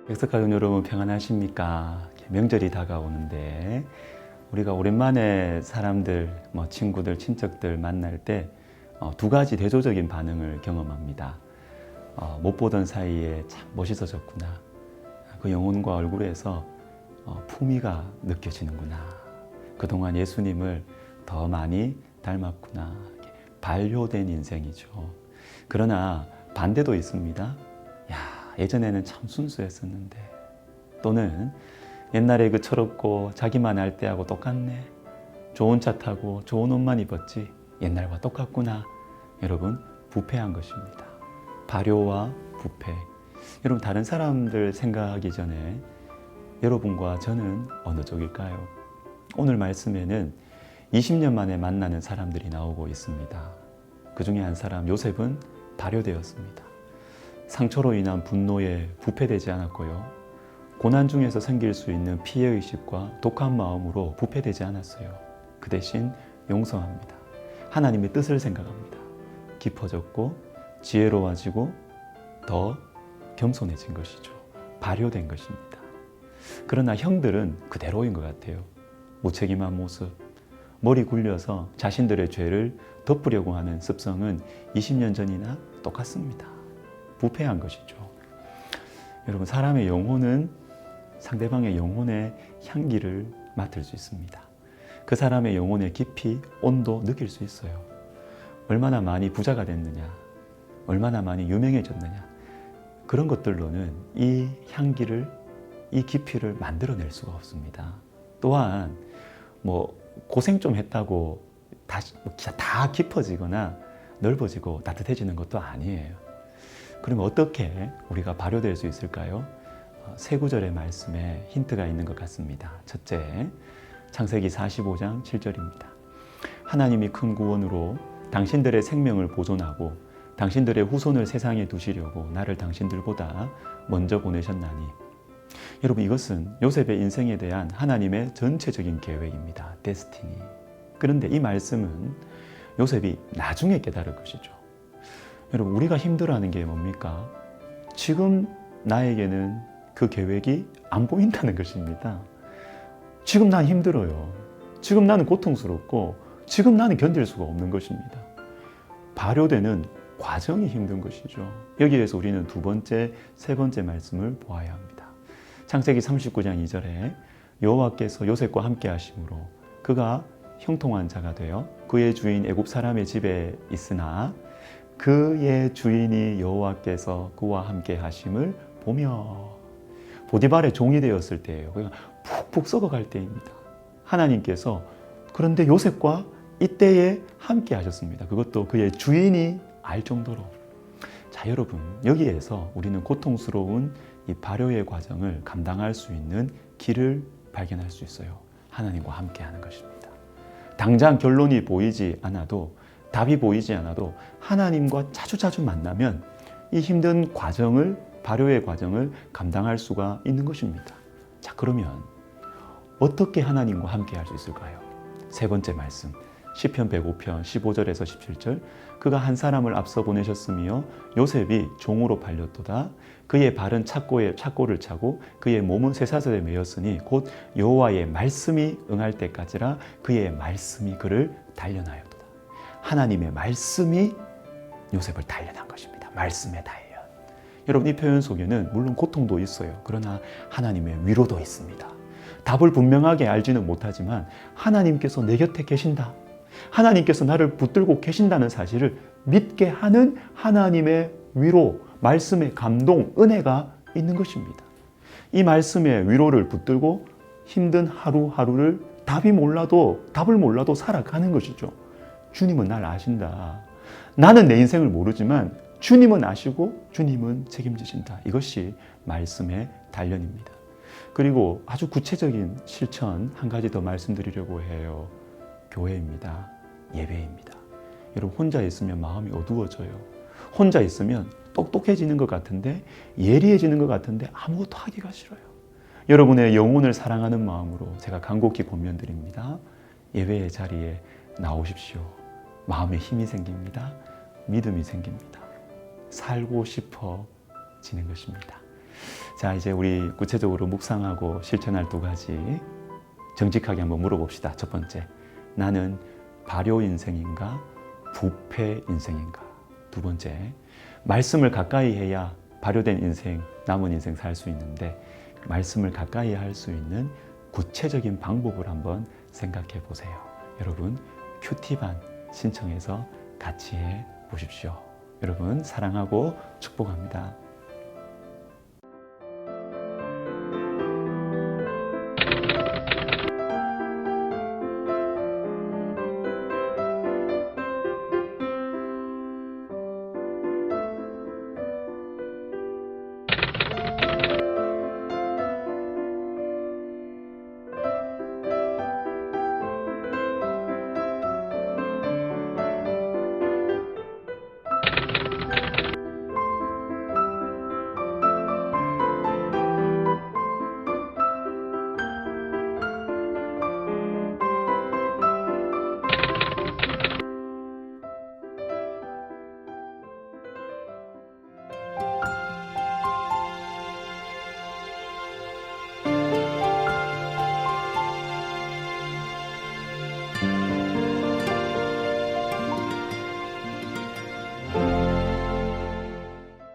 백석가족 여러분 평안하십니까? 명절이 다가오는데 우리가 오랜만에 사람들, 친구들, 친척들 만날 때 두 가지 대조적인 반응을 경험합니다. 못 보던 사이에 참 멋있어졌구나. 그 영혼과 얼굴에서 품위가 느껴지는구나. 그동안 예수님을 더 많이 닮았구나. 반려된 인생이죠. 그러나 반대도 있습니다. 야, 예전에는 참 순수했었는데, 또는 옛날에 그 철없고 자기만 알 때하고 똑같네. 좋은 차 타고 좋은 옷만 입었지 옛날과 똑같구나. 여러분, 부패한 것입니다. 발효와 부패. 여러분, 다른 사람들 생각하기 전에 여러분과 저는 어느 쪽일까요? 오늘 말씀에는 20년 만에 만나는 사람들이 나오고 있습니다. 그 중에 한 사람 요셉은 발효되었습니다. 상처로 인한 분노에 부패되지 않았고요. 고난 중에서 생길 수 있는 피해의식과 독한 마음으로 부패되지 않았어요. 그 대신 용서합니다. 하나님의 뜻을 생각합니다. 깊어졌고 지혜로워지고 더 겸손해진 것이죠. 발효된 것입니다. 그러나 형들은 그대로인 것 같아요. 무책임한 모습, 머리 굴려서 자신들의 죄를 덮으려고 하는 습성은 20년 전이나 똑같습니다. 부패한 것이죠. 여러분, 사람의 영혼은 상대방의 영혼의 향기를 맡을 수 있습니다. 그 사람의 영혼의 깊이, 온도 느낄 수 있어요. 얼마나 많이 부자가 됐느냐, 얼마나 많이 유명해졌느냐, 그런 것들로는 이 향기를, 이 깊이를 만들어낼 수가 없습니다. 또한 고생 좀 했다고 다 깊어지거나 넓어지고 따뜻해지는 것도 아니에요. 그러면 어떻게 우리가 발효될 수 있을까요? 세 구절의 말씀에 힌트가 있는 것 같습니다. 첫째, 창세기 45장 7절입니다. 하나님이 큰 구원으로 당신들의 생명을 보존하고 당신들의 후손을 세상에 두시려고 나를 당신들보다 먼저 보내셨나니. 여러분, 이것은 요셉의 인생에 대한 하나님의 전체적인 계획입니다. 데스티니. 그런데 이 말씀은 요셉이 나중에 깨달을 것이죠. 여러분, 우리가 힘들어하는 게 뭡니까? 지금 나에게는 그 계획이 안 보인다는 것입니다. 지금 난 힘들어요. 지금 나는 고통스럽고 지금 나는 견딜 수가 없는 것입니다. 발효되는 과정이 힘든 것이죠. 여기에서 우리는 두 번째, 세 번째 말씀을 보아야 합니다. 창세기 39장 2절에 여호와께서 요셉과 함께 하심으로 그가 형통한 자가 되어 그의 주인 애굽 사람의 집에 있으나 그의 주인이 여호와께서 그와 함께 하심을 보며. 보디발의 종이 되었을 때예요. 그러니까 푹푹 썩어갈 때입니다. 하나님께서 그런데 요셉과 이때에 함께 하셨습니다. 그것도 그의 주인이 알 정도로. 자, 여러분, 여기에서 우리는 고통스러운 이 발효의 과정을 감당할 수 있는 길을 발견할 수 있어요. 하나님과 함께 하는 것입니다. 당장 결론이 보이지 않아도, 답이 보이지 않아도 하나님과 자주자주 만나면 이 힘든 과정을, 발효의 과정을 감당할 수가 있는 것입니다. 자, 그러면 어떻게 하나님과 함께 할 수 있을까요? 세 번째 말씀, 시편 105편 15절에서 17절. 그가 한 사람을 앞서 보내셨으며 요셉이 종으로 팔렸도다. 그의 발은 착고를 차고 그의 몸은 쇠사슬에 매였으니 곧 여호와의 말씀이 응할 때까지라 그의 말씀이 그를 단련하였도다. 하나님의 말씀이 요셉을 단련한 것입니다. 말씀의 단련. 여러분, 이 표현 속에는 물론 고통도 있어요. 그러나 하나님의 위로도 있습니다. 답을 분명하게 알지는 못하지만 하나님께서 내 곁에 계신다, 하나님께서 나를 붙들고 계신다는 사실을 믿게 하는 하나님의 위로, 말씀의 감동, 은혜가 있는 것입니다. 이 말씀의 위로를 붙들고 힘든 하루하루를 답을 몰라도 살아가는 것이죠. 주님은 날 아신다. 나는 내 인생을 모르지만 주님은 아시고 주님은 책임지신다. 이것이 말씀의 단련입니다. 그리고 아주 구체적인 실천 한 가지 더 말씀드리려고 해요. 교회입니다. 예배입니다. 여러분, 혼자 있으면 마음이 어두워져요. 혼자 있으면 똑똑해지는 것 같은데, 예리해지는 것 같은데 아무것도 하기가 싫어요. 여러분의 영혼을 사랑하는 마음으로 제가 간곡히 권면드립니다. 예배의 자리에 나오십시오. 마음에 힘이 생깁니다. 믿음이 생깁니다. 살고 싶어지는 것입니다. 자, 이제 우리 구체적으로 묵상하고 실천할 두 가지 정직하게 한번 물어봅시다. 첫 번째, 나는 발효 인생인가 부패 인생인가? 두 번째, 말씀을 가까이 해야 발효된 인생, 남은 인생 살 수 있는데 말씀을 가까이 할 수 있는 구체적인 방법을 한번 생각해 보세요. 여러분, 큐티반 신청해서 같이 해 보십시오. 여러분, 사랑하고 축복합니다.